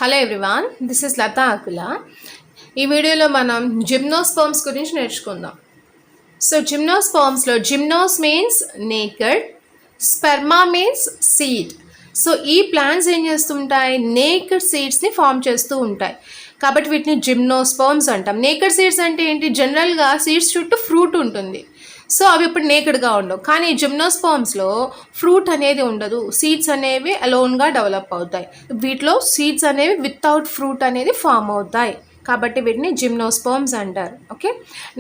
Hello everyone, this is Latha Akula. ఈ వీడియోలో మనం జిమ్నోస్పర్మ్స్ గురించి నేర్చుకుందాం. సో జిమ్నోస్పర్మ్స్లో gymnos means naked, sperma means seed. So ఈ ప్లాంట్స్ ఏం చేస్తుంటాయి, నేకెడ్ సీడ్స్ని ఫామ్ చేస్తూ ఉంటాయి. కాబట్టి వీటిని జిమ్నోస్పర్మ్స్ అంటాం. నేకెడ్ సీడ్స్ అంటే ఏంటి, జనరల్గా సీడ్స్ చుట్టూ ఫ్రూట్ ఉంటుంది. సో అవి ఇప్పుడు నేకెడ్గా ఉండవు. కానీ జిమ్నోస్పర్మ్స్లో ఫ్రూట్ అనేది ఉండదు, సీడ్స్ అనేవి అలోన్గా డెవలప్ అవుతాయి. వీటిలో సీడ్స్ అనేవి వితౌట్ ఫ్రూట్ అనేది ఫామ్ అవుతాయి. కాబట్టి వీటిని జిమ్నోస్పర్మ్స్ అంటారు. ఓకే,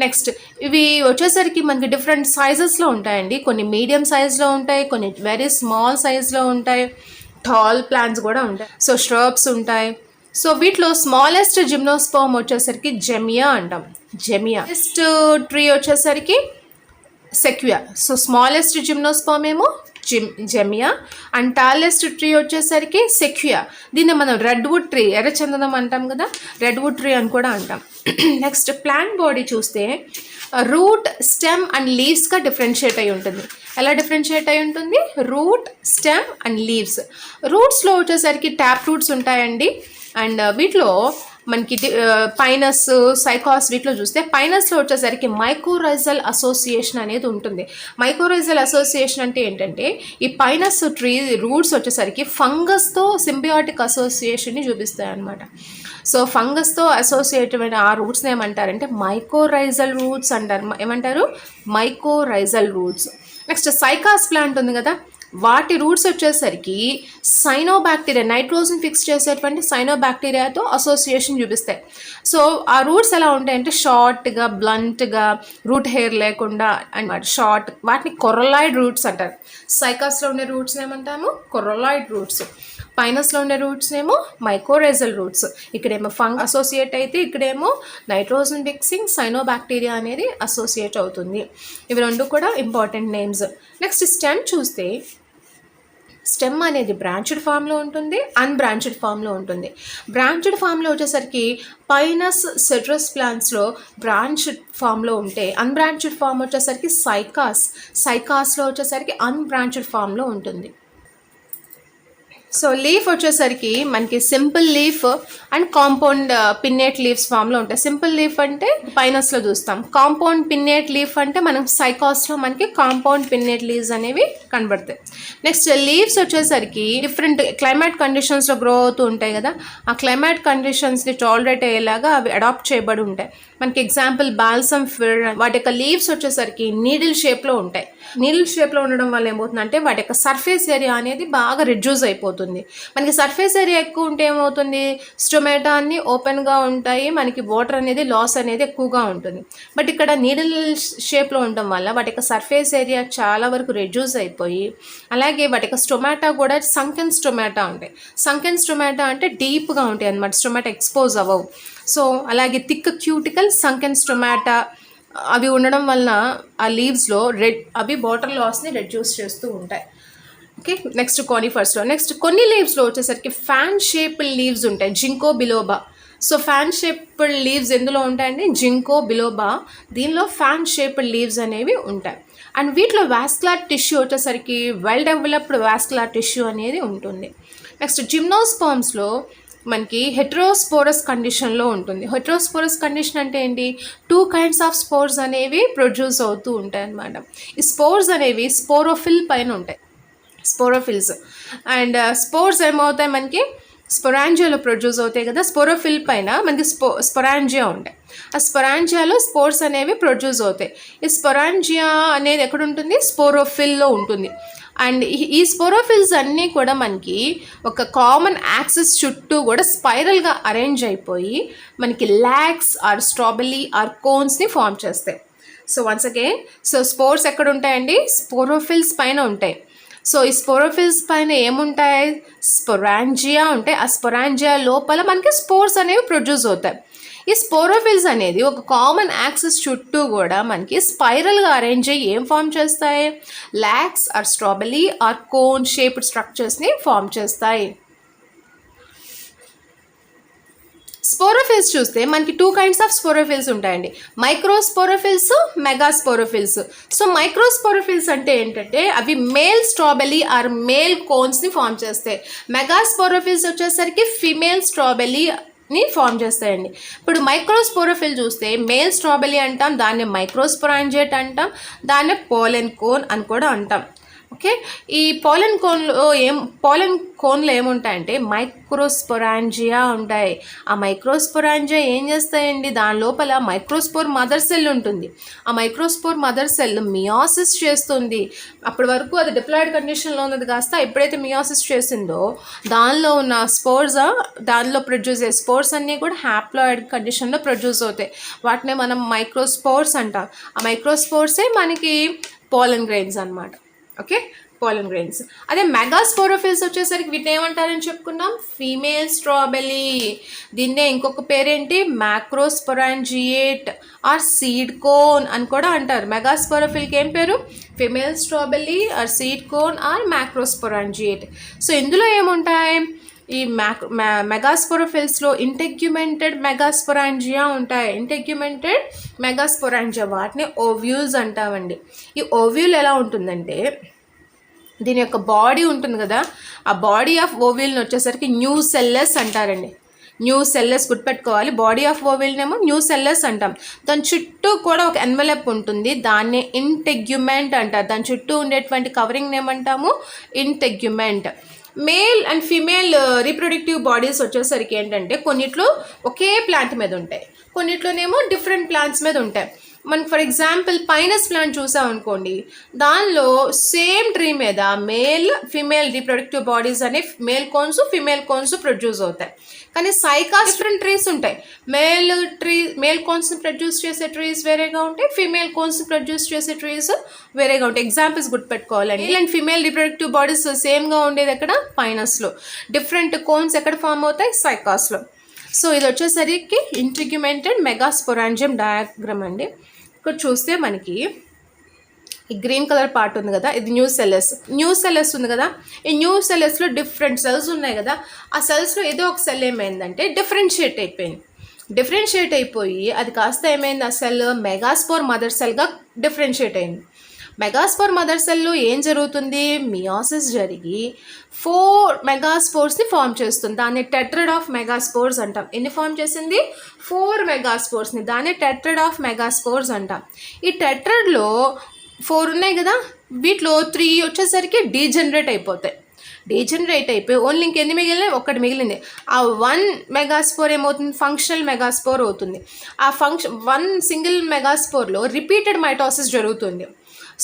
నెక్స్ట్ ఇవి వచ్చేసరికి మనకి డిఫరెంట్ సైజెస్లో ఉంటాయండి. కొన్ని మీడియం సైజ్లో ఉంటాయి, కొన్ని వెరీ స్మాల్ సైజ్లో ఉంటాయి, టాల్ ప్లాంట్స్ కూడా ఉంటాయి. సో ష్రబ్స్ ఉంటాయి. సో వీటిలో స్మాలెస్ట్ జిమ్నోస్పర్మ్ వచ్చేసరికి జెమియా అంటాం. జెమియా. నెక్స్ట్ ట్రీ వచ్చేసరికి సెక్వియా. సో స్మాలెస్ట్ జిమ్నోస్పర్మ్ ఏమో జెమియా అండ్ టాలెస్ట్ ట్రీ వచ్చేసరికి సెక్వియా. దీన్ని మనం రెడ్వుడ్ ట్రీ, ఎర్రచందనం అంటాం కదా, రెడ్వుడ్ ట్రీ అని కూడా అంటాం. నెక్స్ట్ ప్లాంట్ బాడీ చూస్తే రూట్, స్టెమ్ అండ్ లీవ్స్గా డిఫరెన్షియేట్ అయి ఉంటుంది. ఎలా డిఫరెన్షియేట్ అయి ఉంటుంది, రూట్, స్టెమ్ అండ్ లీవ్స్. రూట్స్లో వచ్చేసరికి ట్యాప్ రూట్స్ ఉంటాయండి. అండ్ వీటిలో మనకి పైనస్, సైకాస్ వీటిలో చూస్తే పైనస్లో వచ్చేసరికి మైకోరైజల్ అసోసియేషన్ అనేది ఉంటుంది. మైకోరైజల్ అసోసియేషన్ అంటే ఏంటంటే ఈ పైనస్ ట్రీ రూట్స్ వచ్చేసరికి ఫంగస్తో సింబియాటిక్ అసోసియేషన్ని చూపిస్తాయి అన్నమాట. సో ఫంగస్తో అసోసియేట్ అయిన ఆ రూట్స్ని ఏమంటారంటే మైకోరైజల్ రూట్స్ అంటారు. ఏమంటారు, mycorrhizal roots. Next cycas plant ఉంది కదా, వాటి రూట్స్ వచ్చేసరికి సైనోబాక్టీరియా, నైట్రోజన్ ఫిక్స్ చేసేటువంటి సైనోబాక్టీరియాతో అసోసియేషన్ చూపిస్తాయి. సో ఆ రూట్స్ ఎలా ఉంటాయంటే షార్ట్గా, బ్లంట్గా, రూట్ హెయిర్ లేకుండా అన్నమాట, షార్ట్. వాటిని కొరలాయిడ్ రూట్స్ అంటారు. సైకాస్లో ఉండే రూట్స్ ఏమంటాము, కొరలాయిడ్ రూట్స్. పైనస్లో ఉండే రూట్స్ ఏమో మైకోరైజల్ రూట్స్. ఇక్కడేమో ఫంగ్ అసోసియేట్ అయితే ఇక్కడేమో నైట్రోజన్ ఫిక్సింగ్ సైనోబాక్టీరియా అనేది అసోసియేట్ అవుతుంది. ఇవి రెండు కూడా ఇంపార్టెంట్ నేమ్స్. నెక్స్ట్ స్టెమ్ చూస్తే స్టెమ్ అనేది బ్రాంచ్డ్ ఫామ్లో ఉంటుంది, అన్బ్రాంచ్డ్ ఫామ్లో ఉంటుంది. బ్రాంచ్డ్ ఫామ్లో వచ్చేసరికి పైనస్, సిట్రస్ ప్లాంట్స్లో బ్రాంచ్డ్ ఫామ్లో ఉంటే అన్బ్రాంచ్డ్ ఫామ్ వచ్చేసరికి సైకాస్లో వచ్చేసరికి అన్బ్రాంచ్డ్ ఫామ్లో ఉంటుంది. సో లీఫ్ వచ్చేసరికి మనకి simple leaf and compound pinnate leaves ఫామ్లో ఉంటాయి. సింపుల్ లీఫ్ అంటే పైనస్లో చూస్తాం, కాంపౌండ్ పిన్నేట్ లీఫ్ అంటే మనం సైకాస్లో మనకి కాంపౌండ్ పిన్నేట్ లీవ్స్ అనేవి కనబడతాయి. నెక్స్ట్ లీవ్స్ వచ్చేసరికి డిఫరెంట్ క్లైమేట్ కండిషన్స్లో గ్రో అవుతూ ఉంటాయి కదా, ఆ క్లైమేట్ కండిషన్స్ని టాలరేట్ అయ్యేలాగా అవి అడాప్ట్ చేయబడి ఉంటాయి. మనకి ఎగ్జాంపుల్ బాల్సమ్ ఫిర్, వాటి యొక్క లీవ్స్ వచ్చేసరికి నీడిల్ షేప్లో ఉంటాయి. నీడిల్ షేప్లో ఉండడం వల్ల ఏమవుతుందంటే వాటి యొక్క సర్ఫేస్ ఏరియా అనేది బాగా రిడ్యూస్ అయిపోతుంది. మనకి సర్ఫేస్ ఏరియా ఎక్కువ ఉంటే ఏమవుతుంది, స్టొమాటో అన్ని ఓపెన్గా ఉంటాయి, మనకి వాటర్ అనేది లాస్ అనేది ఎక్కువగా ఉంటుంది. బట్ ఇక్కడ నీడిల్ షేప్లో ఉండడం వల్ల వాటి యొక్క సర్ఫేస్ ఏరియా చాలా వరకు రిడ్యూస్ అయిపోయి, అలాగే వాటి యొక్క స్టొమాటో కూడా సంకెన్ స్టొమాటో ఉంటాయి. సంకెన్ స్టొమాటో అంటే డీప్గా ఉంటాయి అన్నమాట, స్టొమాటో ఎక్స్పోజ్ అవ్వవు. సో అలాగే థిక్ క్యూటికల్ సంకెన్ స్టొమాటో అవి ఉండడం వలన ఆ లీవ్స్లో అవి వాటర్ లాస్ని రెడ్యూస్ చేస్తూ ఉంటాయి. Okay, next కానిఫర్స్లో. నెక్స్ట్ కొన్ని లీవ్స్లో వచ్చేసరికి ఫ్యాన్ షేప్డ్ లీవ్స్ ఉంటాయి, Jinko biloba. So fan shaped leaves ఎందులో ఉంటాయండి, జింకో బిలోబా. దీనిలో ఫ్యాన్ షేప్డ్ లీవ్స్ అనేవి ఉంటాయి. అండ్ వీటిలో వాస్కులర్ టిష్యూ వచ్చేసరికి వెల్ డెవలప్డ్ వాస్కులర్ టిష్యూ అనేది ఉంటుంది. నెక్స్ట్ జిమ్నోస్పర్మ్స్లో మనకి హెట్రోస్పోరస్ కండిషన్లో ఉంటుంది. హెట్రోస్పోరస్ కండిషన్ అంటే ఏంటి, 2 kinds ఆఫ్ స్పోర్స్ అనేవి ప్రొడ్యూస్ అవుతూ ఉంటాయి అన్నమాట. ఈ స్పోర్స్ అనేవి స్పోరోఫిల్ పైన ఉంటాయి, స్పోరోఫిల్స్. అండ్ స్పోర్స్ ఏమవుతాయి, మనకి స్పొరాంజియాలో ప్రొడ్యూస్ అవుతాయి కదా, స్పోరోఫిల్ పైన మనకి స్పొరాంజియా ఉంటాయి. ఆ స్పొరాంజియాలో స్పోర్స్ అనేవి ప్రొడ్యూస్ అవుతాయి. ఈ స్పొరాంజియా అనేది ఎక్కడ ఉంటుంది, స్పోరోఫిల్లో ఉంటుంది. అండ్ ఈ స్పోరోఫిల్స్ అన్నీ కూడా మనకి ఒక కామన్ యాక్సిస్ చుట్టూ కూడా స్పైరల్గా అరేంజ్ అయిపోయి మనకి లాక్స్ ఆర్ స్ట్రాబెరీ ఆర్ కోన్స్ని ఫామ్ చేస్తాయి. So once again, so spores ఎక్కడ ఉంటాయండి, స్పోరోఫిల్స్ పైన ఉంటాయి. సో ఈ స్పోరోఫిల్స్ పైన ఏముంటాయి, స్పొరాంజియా ఉంటాయి. ఆ స్పొరాంజియా లోపల మనకి స్పోర్స్ అనేవి ప్రొడ్యూస్ అవుతాయి. ఈ స్పోరోఫిల్స్ అనేది ఒక కామన్ యాక్సిస్ చుట్టూ కూడా మనకి స్పైరల్గా అరేంజ్ అయ్యి ఏం ఫామ్ చేస్తాయి, లాక్స్ or strobili or cone shaped స్ట్రక్చర్స్ని ఫామ్ చేస్తాయి. స్పోరోఫిల్స్ చూస్తే మనకి 2 కైండ్స్ ఆఫ్ స్పోరోఫిల్స్ ఉంటాయండి, మైక్రోస్పోరోఫిల్స్, మెగాస్పోరోఫిల్స్. సో మైక్రోస్పోరోఫిల్స్ అంటే ఏంటంటే అవి మేల్ స్ట్రాబెరీ ఆర్ మేల్ కోన్స్ని ఫామ్ చేస్తాయి. మెగాస్పోరోఫిల్స్ వచ్చేసరికి ఫిమేల్ స్ట్రాబెరీని ఫామ్ చేస్తాయండి. ఇప్పుడు మైక్రోస్పోరోఫిల్ చూస్తే మేల్ స్ట్రాబెరీ అంటాం, దాన్ని మైక్రోస్పోరాంజియేట్ అంటాం, దాన్ని పోలెన్ కోన్ అని కూడా అంటాం. ఓకే, ఈ పోలెన్ కోన్లో ఏముంటాయంటే మైక్రోస్పోరాంజియా ఉంటాయి. ఆ మైక్రోస్పోరాంజియా ఏం చేస్తాయండి, దాని లోపల మైక్రోస్పోర్ మదర్ సెల్ ఉంటుంది. ఆ మైక్రోస్పోర్ మదర్ సెల్ మియాసిస్ చేస్తుంది. అప్పటి వరకు అది డిప్లాయిడ్ కండిషన్లో ఉన్నది కాస్త ఎప్పుడైతే మియాసిస్ చేసిందో దానిలో ఉన్న స్పోర్స్, దానిలో ప్రొడ్యూస్ అయ్యే స్పోర్స్ అన్నీ కూడా హ్యాప్లాయిడ్ కండిషన్లో ప్రొడ్యూస్ అవుతాయి. వాటినే మనం మైక్రోస్పోర్స్ అంటాం. ఆ మైక్రోస్పోర్సే మనకి పోలెన్ గ్రెయిన్స్ అన్నమాట. Okay, pollen grains. అదే మెగాస్పోరోఫిల్స్ వచ్చేసరికి వీటిని ఏమంటారని చెప్పుకున్నాం, ఫీమేల్ స్ట్రాబెరీ. దీన్నే ఇంకొక పేరేంటి, మ్యాక్రోస్పోరాంజియేట్ ఆర్ సీడ్ కోన్ అని కూడా అంటారు. మెగాస్పోరోఫిల్కి ఏం పేరు, female strobili or seed cone or macrosporangiate. So ఇందులో ఏముంటాయి, ఈ మెగాస్పోరోఫిల్స్లో ఇంటెగ్యుమెంటెడ్ మెగాస్పోరాంజియా ఉంటాయి. ఇంటెగ్యుమెంటెడ్ మెగాస్పోరాంజియా వాటిని ఓవ్యూల్స్ అంటామండి. ఈ ఓవ్యూల్ ఎలా ఉంటుందంటే దీని యొక్క బాడీ ఉంటుంది కదా, ఆ బాడీ ఆఫ్ ఓవ్యూల్ని వచ్చేసరికి న్యూసెల్లస్ అంటారండి. న్యూసెల్లస్ గుర్తుపెట్టుకోవాలి. బాడీ ఆఫ్ ఓవ్యూల్నేమో న్యూసెల్లస్ అంటాం. దాని చుట్టూ కూడా ఒక ఎన్వలప్ ఉంటుంది, దాన్ని ఇంటెగ్యుమెంట్ అంటారు. దాని చుట్టూ ఉండేటువంటి కవరింగ్ ఏమంటాము, integument. Male and female reproductive bodies వచ్చేసరికి ఏంటంటే కొన్నిట్లో ఒకే ప్లాంట్ మీద ఉంటాయి, కొన్నిట్లోనేమో డిఫరెంట్ ప్లాంట్స్ మీద ఉంటాయి. మనకి ఫర్ ఎగ్జాంపుల్ పైనస్ ప్లాంట్ చూసాం అనుకోండి, దానిలో సేమ్ ట్రీ మీద మేల్ ఫీమేల్ రీప్రొడక్టివ్ బాడీస్ అనే male cones female cones produce అవుతాయి. కానీ సైకాస్ డిఫరెంట్ ట్రీస్ ఉంటాయి. మేల్ కోన్స్ ప్రొడ్యూస్ చేసే ట్రీస్ వేరేగా ఉంటాయి, ఫీమేల్ కోన్స్ ప్రొడ్యూస్ చేసే ట్రీస్ వేరేగా ఉంటాయి. ఎగ్జాంపుల్స్ గుర్తుపెట్టుకోవాలండి. అండ్ ఫీమేల్ రీప్రొడక్టివ్ బాడీస్ సేమ్గా ఉండేది ఎక్కడ, పైనస్లో. డిఫరెంట్ కోన్స్ ఎక్కడ ఫామ్ అవుతాయి, సైకాస్లో. సో ఇది వచ్చేసరికి ఇంటిగ్యుమెంటెడ్ మెగాస్పోరాంజియం డయాగ్రామ్ అండి. ఇక్కడ చూస్తే మనకి ఈ గ్రీన్ కలర్ పార్ట్ ఉంది కదా, ఇది న్యూసెల్లస్ ఉంది కదా. ఈ న్యూసెల్లస్లో డిఫరెంట్ సెల్స్ ఉన్నాయి కదా, ఆ సెల్స్లో ఏదో ఒక సెల్ ఏమైందంటే డిఫరెన్షియేట్ అయిపోయి అది కాస్త ఏమైంది, ఆ సెల్ మెగాస్పోర్ మదర్ సెల్గా డిఫరెన్షియేట్ అయింది. మెగాస్పోర్ మదర్ సెల్లో ఏం జరుగుతుంది, మియాసిస్ జరిగి 4 మెగాస్పోర్స్ని ఫామ్ చేస్తుంది. దాన్ని టెట్రడ్ ఆఫ్ మెగాస్పోర్స్ అంటాం. ఎన్ని ఫామ్ చేసింది, 4 మెగాస్పోర్స్ని. దాన్ని టెట్రడ్ ఆఫ్ మెగాస్పోర్స్ అంటాం. ఈ టెట్రడ్లో 4 ఉన్నాయి కదా, వీటిలో 3 వచ్చేసరికి డీజనరేట్ అయిపోయి ఓన్లీ ఇంకెన్ని మిగిలినాయి, ఒకటి మిగిలింది. ఆ 1 మెగాస్పోర్ ఏమవుతుంది, ఫంక్షనల్ మెగాస్పోర్ అవుతుంది. ఆ 1 సింగిల్ మెగాస్పోర్లో రిపీటెడ్ మైటోసిస్ జరుగుతుంది.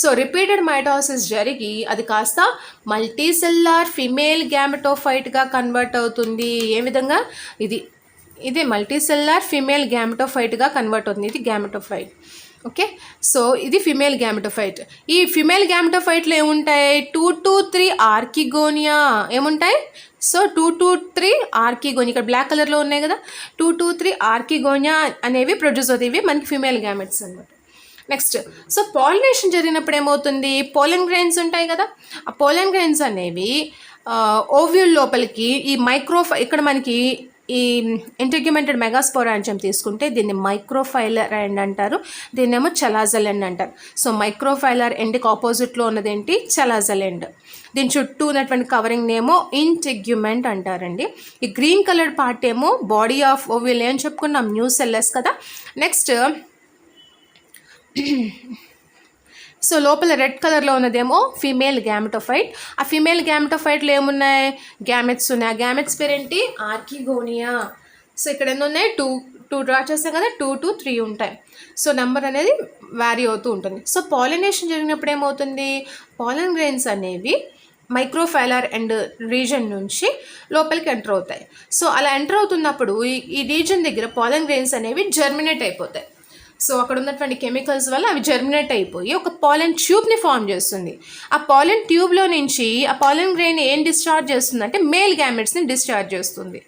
సో రిపీటెడ్ మైటోసిస్ జరిగి అది కాస్త మల్టీసెల్లార్ ఫిమేల్ గ్యామెటోఫైట్గా కన్వర్ట్ అవుతుంది. ఏ విధంగా, ఇదే మల్టీసెల్లార్ ఫిమేల్ గ్యామెటోఫైట్గా కన్వర్ట్ అవుతుంది. ఇది గ్యామెటోఫైట్. ఓకే, సో ఇది ఫిమేల్ గ్యామెటోఫైట్. ఈ ఫిమేల్ గ్యామెటోఫైట్లో ఏముంటాయి, 2 to 3 ఆర్కిగోనియా ఏముంటాయి. సో 2 to 3 ఆర్కిగోనియా, ఇక్కడ బ్లాక్ కలర్లో ఉన్నాయి కదా, 2 to 3 ఆర్కిగోనియా అనేవి ప్రొడ్యూస్ అవుతాయి. ఇవి మనకి ఫిమేల్ గ్యామెట్స్ అనమాట. నెక్స్ట్, సో పాలినేషన్ జరిగినప్పుడు ఏమవుతుంది, పోలెన్ గ్రెయిన్స్ ఉంటాయి కదా, ఆ పోలెన్ గ్రెయిన్స్ అనేవి ఓవ్యూల్ లోపలికి ఈ ఇక్కడ మనకి ఈ ఇంటిగ్యుమెంటెడ్ మెగాస్పోరాంజియం తీసుకుంటే దీన్ని మైక్రోఫైలర్ ఎండ్ అంటారు, దీన్నేమో చలాజల్ ఎండ్ అంటారు. సో మైక్రోఫైలర్ ఎండ్కి ఆపోజిట్లో ఉన్నదేంటి, చలాజల్ ఎండ్. దీని చుట్టూ ఉన్నటువంటి కవరింగ్ నేమో ఇంటిగ్యుమెంట్ అంటారండి. ఈ గ్రీన్ కలర్ పార్ట్ ఏమో బాడీ ఆఫ్ ఓవ్యూల్ అని చెప్పుకున్నాం, న్యూసెల్లస్ కదా. నెక్స్ట్ సో లోపల రెడ్ కలర్లో ఉన్నదేమో ఫీమేల్ గ్యామెటోఫైట్. ఆ ఫీమేల్ గ్యామెటోఫైట్లో ఏమున్నాయి, గ్యామెట్స్ ఉన్నాయి. ఆ గ్యామెట్స్ పేరేంటి, ఆర్కిగోనియా. సో ఇక్కడ ఎన్ని ఉన్నాయి, 2 డ్రా చేస్తాం కదా, 2 to 3 ఉంటాయి. సో నెంబర్ అనేది వ్యారీ అవుతూ ఉంటుంది. సో పాలినేషన్ జరిగినప్పుడు ఏమవుతుంది, పాలన్ గ్రెయిన్స్ అనేవి మైక్రోఫైలర్ అండ్ రీజన్ నుంచి లోపలికి ఎంటర్ అవుతాయి. సో అలా ఎంటర్ అవుతున్నప్పుడు ఈ రీజన్ దగ్గర పాలన్ గ్రెయిన్స్ అనేవి జర్మినేట్ అయిపోతాయి. సో అక్కడ ఉన్నటువంటి కెమికల్స్ వల్ల అవి జర్మినేట్ అయిపోయి ఒక పాలెన్ ట్యూబ్ని ఫామ్ చేస్తుంది. ఆ పాలెన్ ట్యూబ్లో నుంచి ఆ పాలెన్ గ్రెయిన్ ఏం డిశ్చార్జ్ చేస్తుంది అంటే మేల్ గ్యామెట్స్ని డిశ్చార్జ్ చేస్తుంది.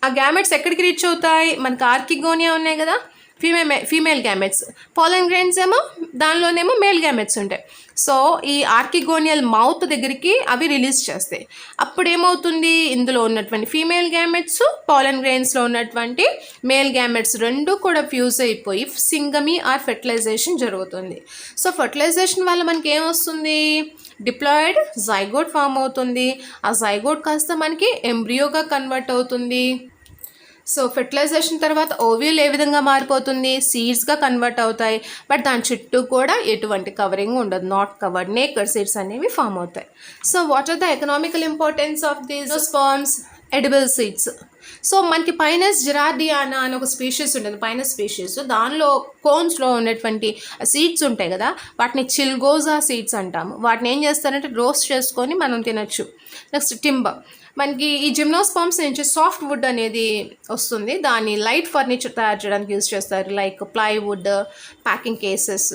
ఆ గ్యామెట్స్ ఎక్కడికి రీచ్ అవుతాయి, మనకి ఆర్కిగోనియా ఉన్నాయి కదా, ఫీమేల్ గ్యామెట్స్. పోలన్ గ్రెయిన్స్ ఏమో దానిలోనేమో మేల్ గ్యామెట్స్ ఉంటాయి. సో ఈ ఆర్కిగోనియల్ మౌత్ దగ్గరికి అవి రిలీజ్ చేస్తాయి. అప్పుడు ఏమవుతుంది, ఇందులో ఉన్నటువంటి ఫీమేల్ గ్యామెట్స్, పోలన్ గ్రెయిన్స్లో ఉన్నటువంటి మేల్ గ్యామెట్స్ రెండు కూడా ఫ్యూజ్ అయిపోయి సింగమీ ఆర్ ఫెర్టిలైజేషన్ జరుగుతుంది. సో ఫెర్టిలైజేషన్ వల్ల మనకి ఏమొస్తుంది, డిప్లాయిడ్ జైగోట్ ఫామ్ అవుతుంది. ఆ జైగోట్ కాస్త మనకి ఎంబ్రియోగా కన్వర్ట్ అవుతుంది. సో ఫెర్టిలైజేషన్ తర్వాత ఓవ్యూల్ ఏ విధంగా మారిపోతుంది, సీడ్స్గా కన్వర్ట్ అవుతాయి. బట్ దాని చుట్టూ కూడా ఎటువంటి కవరింగ్ ఉండదు, నాట్ కవర్డ్, నేకెడ్ సీడ్స్ అనేవి ఫామ్ అవుతాయి. So what are the economical importance of these sperms? Edible seeds. So మనకి పైనస్ జిరార్డియానా అని ఒక స్పీషీస్ ఉంటుంది, పైనస్ స్పీషీస్. దానిలో కోన్స్లో ఉన్నటువంటి సీడ్స్ ఉంటాయి కదా, వాటిని చిల్గోజా సీడ్స్ అంటాము. వాటిని ఏం చేస్తారంటే రోస్ట్ చేసుకొని మనం తినచ్చు. Next timber. మనకి ఈ జిమ్నోస్పర్మ్స్ నుంచి సాఫ్ట్ వుడ్ అనేది వస్తుంది. దాన్ని లైట్ ఫర్నిచర్ తయారు చేయడానికి యూజ్ చేస్తారు. Like plywood, packing cases,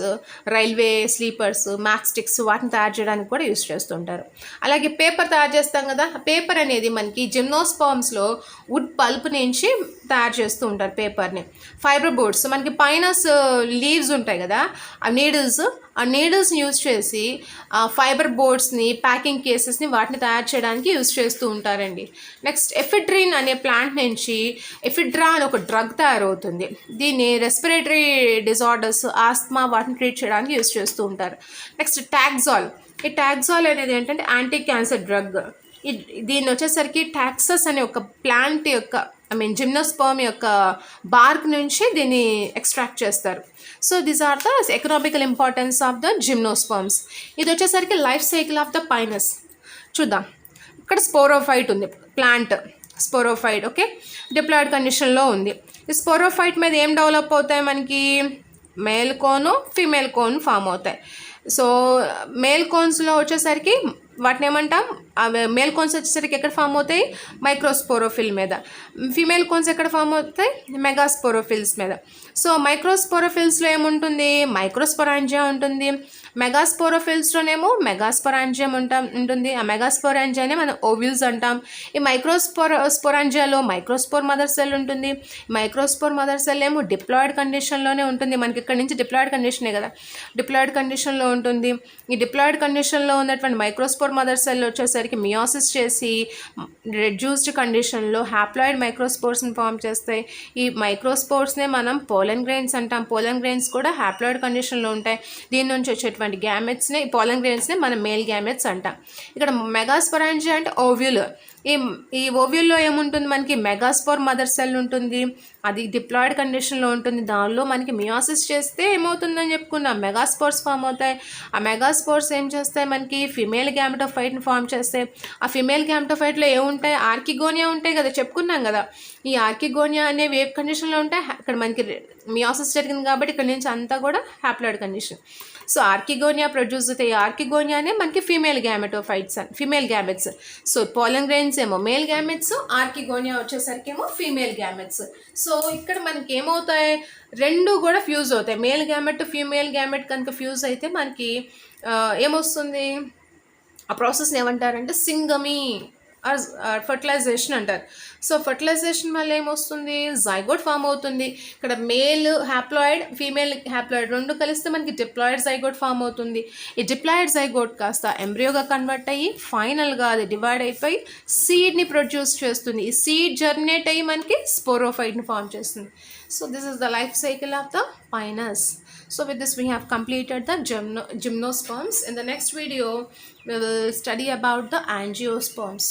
railway sleepers, match sticks, వాటిని తయారు చేయడానికి కూడా యూజ్ చేస్తుంటారు. అలాగే పేపర్ తయారు చేస్తాం కదా, పేపర్ అనేది మనకి జిమ్నోస్పర్మ్స్లో వుడ్ పల్ప్ నుంచి తయారు చేస్తూ ఉంటారు పేపర్ని. ఫైబర్ బోర్డ్స్, మనకి పైన లీవ్స్ ఉంటాయి కదా, ఆ నీడిల్స్ని యూజ్ చేసి ఫైబర్ బోర్డ్స్ని, ప్యాకింగ్ కేసెస్ని, వాటిని తయారు చేయడానికి యూజ్ చేస్తూ ఉంటారండి. నెక్స్ట్ ఎఫిడ్రిన్ అనే ప్లాంట్ నుంచి ఎఫిడ్రా అని ఒక డ్రగ్ తయారవుతుంది. దీన్ని రెస్పిరేటరీ డిజార్డర్స్, ఆస్మా, వాటిని ట్రీట్ చేయడానికి యూజ్ చేస్తూ ఉంటారు. Next taxol. ఈ టాక్సాల్ అనేది ఏంటంటే యాంటీ క్యాన్సర్ డ్రగ్. దీన్ని వచ్చేసరికి టాక్సస్ అనే ఒక ప్లాంట్ యొక్క జిమ్నోస్పర్మ్ యొక్క బార్క్ నుంచి దీన్ని ఎక్స్ట్రాక్ట్ చేస్తారు. So these are the economical importance of the gymnosperms. ఇది వచ్చేసరికి life cycle of the Pinus. చూద్దాం, ఇక్కడ స్పోరోఫైట్ ఉంది, ప్లాంట్ స్పోరోఫైట్. ఓకే, డిప్లాయిడ్ కండిషన్లో ఉంది. ఈ స్పోరోఫైట్ మీద ఏం డెవలప్ అవుతాయి మనకి, మేల్ కోను, ఫీమేల్ కోన్ ఫామ్ అవుతాయి. సో మేల్ కోన్స్లో వచ్చేసరికి వాటిని ఏమంటాం, మేల్ కోన్స్ వచ్చేసరికి ఎక్కడ ఫామ్ అవుతాయి, మైక్రోస్పోరోఫిల్ మీద. ఫీమేల్ కోన్స్ ఎక్కడ ఫామ్ అవుతాయి, మెగాస్పోరోఫిల్స్ మీద. సో మైక్రోస్పోరోఫిల్స్లో ఏముంటుంది, మైక్రోస్పోరాంజియా ఉంటుంది. మెగాస్పోరోఫిల్స్లోనేమో మెగాస్పోరాంజియం ఉంటుంది. ఆ మెగాస్పోరాంజియానే మనం ఓవ్యూల్స్ అంటాం. ఈ స్పోరాంజియాలో మైక్రోస్పోర్ మదర్ సెల్ ఉంటుంది. మైక్రోస్పోర్ మదర్ సెల్ ఏమో డిప్లాయిడ్ కండిషన్లోనే ఉంటుంది. మనకి ఇక్కడ నుంచి డిప్లాయిడ్ కండిషనే కదా, డిప్లాయిడ్ కండిషన్లో ఉంటుంది. ఈ డిప్లాయిడ్ కండిషన్లో ఉన్నటువంటి మైక్రోస్పోర్ మదర్ సెల్ వచ్చేసరికి మియోసిస్ చేసి రెడ్యూస్డ్ కండిషన్లో హ్యాప్లాయిడ్ మైక్రోస్పోర్స్ని ఫామ్ చేస్తాయి. ఈ మైక్రోస్పోర్స్నే మనం పోలన్ గ్రెయిన్స్ అంటాం. పోలన్ గ్రెయిన్స్ కూడా హ్యాప్లాయిడ్ కండిషన్లో ఉంటాయి. దీని నుంచి వచ్చేటువంటి గ్యామెట్స్ని, పోలన్ గ్రెయిన్స్ని మనం మేల్ గ్యామెట్స్ అంటాం. ఇక్కడ మెగాస్పోరాంజియా అంటే ఓవ్యూల్. ఈ ఓవ్యూల్లో ఏముంటుంది మనకి, మెగాస్పోర్ మదర్ సెల్ ఉంటుంది. అది డిప్లాయిడ్ కండిషన్లో ఉంటుంది. దానిలో మనకి మియోసిస్ చేస్తే ఏమవుతుందని చెప్పుకున్నాం, మెగాస్పోర్స్ ఫామ్ అవుతాయి. ఆ మెగాస్పోర్స్ ఏం చేస్తాయి మనకి, ఫిమేల్ గ్యామెటోఫైట్ని ఫామ్ చేస్తాయి. ఆ ఫిమేల్ గ్యామెటోఫైట్లో ఏముంటాయి, ఆర్కిగోనియా ఉంటాయి కదా, చెప్పుకున్నాం కదా. ఈ ఆర్కిగోనియా అనే వేవ్ కండిషన్లో ఉంటాయి. ఇక్కడ మనకి మియోసిస్ జరిగింది కాబట్టి ఇక్కడ నుంచి అంతా కూడా haploid condition. So archegonia produce అవుతాయి. ఆర్కిగోనియానే మనకి female gametophytes, female gametes. So pollen grains ఏమో మేల్ గ్యామెట్స్, ఆర్కిగోనియా వచ్చేసరికి ఏమో ఫీమేల్ గ్యామెట్స్. సో ఇక్కడ మనకి ఏమవుతాయి, రెండు కూడా ఫ్యూజ్ అవుతాయి. మేల్ గ్యామెట్ ఫీమేల్ గ్యామెట్ కనుక ఫ్యూజ్ అయితే మనకి ఏమొస్తుంది, ఆ ప్రాసెస్ని ఏమంటారంటే సింగమీ ఫర్టిలైజేషన్ అంటారు. సో ఫర్టిలైజేషన్ వల్ల ఏమొస్తుంది, జైగోట్ ఫామ్ అవుతుంది. ఇక్కడ మేల్ హ్యాప్లాయిడ్, ఫీమేల్ హ్యాప్లాయిడ్ రెండు కలిస్తే మనకి డిప్లాయిడ్ జైగోట్ ఫామ్ అవుతుంది. ఈ డిప్లాయిడ్ జైగోట్ కాస్త ఎంబ్రియోగా కన్వర్ట్ అయ్యి ఫైనల్గా అది డివైడ్ అయిపోయి సీడ్ని ప్రొడ్యూస్ చేస్తుంది. ఈ సీడ్ జర్మినేట్ అయ్యి మనకి స్పోరోఫైట్ని ఫామ్ చేస్తుంది. So this is the life cycle of the pinus. So with this we have completed the gymnosperms. In the next video we will study about the angiosperms.